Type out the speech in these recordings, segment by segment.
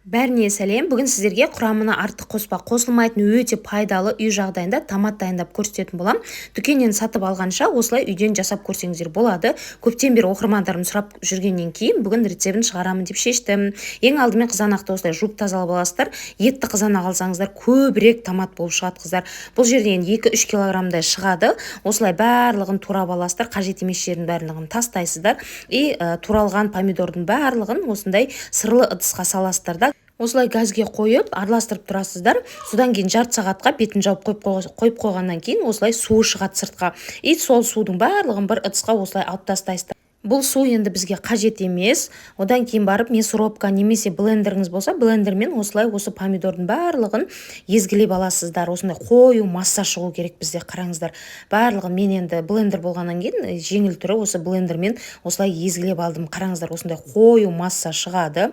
Бәріне сәлем. Бүгін сіздерге құрамына артық қоспа қосылмайтын өте пайдалы үй жағдайында томат дайындап көрсететін болам. Дүкеннен сатып алғанша осылай үйден жасап көрсеңіздер болады. Көптен бері оқырмандарым сұрап жүргеннен кейін бүгін рецептін шығарамын деп шештім. Ең алдымен қызанақты осылай жуып тазалап аласыздар. Етті қызанақ алсаңыздар көбірек томат болып шығады қыздар. Бұл жерден 2-3 килограммдай шығады. Осылай барлығын турап аласыздар. Қажет емес жерін барлығын тастайсыздар. Туралған помидордың барлығын осындай сырлы ыдысқа саласыздар да осылай газге қойып араластырып тұрасыздар. Содан кейін жарты сағатқа бетін жауып қойып қойғаннан кейін осылай суы шығады сыртқа. Сол судың барлығын бір ыдысқа осылай алып тастайсыздар. Бұл су енді бізге қажет емес. Одан кейін барып мясорубка немесе блендеріңіз болса, блендермен осылай осы помидордың барлығын езгілеп аласыздар. Осындай қою масса шығу керек бізде, қараңыздар. Барлығын мен енді блендер болғаннан кейін жеңіл түрі осы блендермен осылай езгілеп алдым. Қараңыздар, осындай қою масса шығады.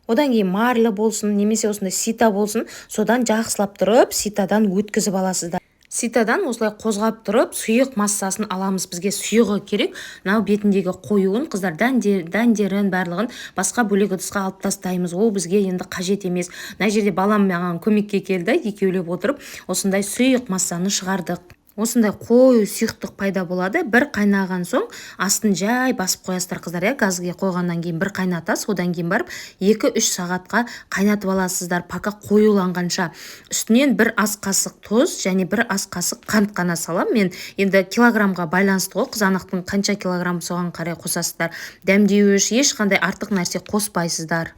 Одан кейін марлы болсын, немесе осындай сита болсын, содан жақсылап тұрып, ситадан өткізіп аласыздар. Ситадан осылай қозғап тұрып, сұйық массасын аламыз. Бізге сұйығы керек. Мынау бетіндегі қоюын қыздар дәндерін барлығын басқа бөлек ыдысқа алып тастаймыз. Ол бізге енді қажет емес. Мына жерде балам маған көмекке келді, екеулеп отырып, осындай сұйық массаны шығардық. Осындай қою сұйықтық пайда болады. Бір қайнаған соң астын жай басып қоясыздар қыздар. Газге қойғаннан кейін бір қайнатасыз, одан кейін барып 2-3 сағатқа қайнатып аласыздар, пока қоюланғанша. Үстінен бір ас қасық тұз және бір ас қасық қант қана салам. Мен енді килограммға байланысты ғой, қызанақтың қанша килограмм соған қарай қосасыздар. Дәмдеуіш ешқандай артық нәрсе қоспайсыздар.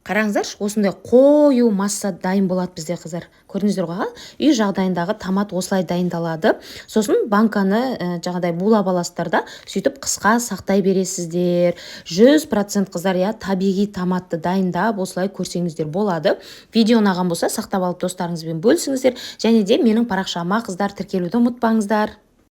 Қараңыздар, осындай қою масса дайын болады бізде қыздар. Көрдіңіздер ғой, үй жағдайындағы томат осылай дайындалады. Сосын банканы жаңағыдай булап аласыздар да, сөйтіп қысқа сақтай бересіздер. 100% қыздар, табиғи томатты дайындап осылай көрсеңіздер болады. Видео ұнаған болса, сақтап алып достарыңызбен бөлісіңіздер. Және де менің парақшама қыздар тіркелуді ұмытпаңыздар.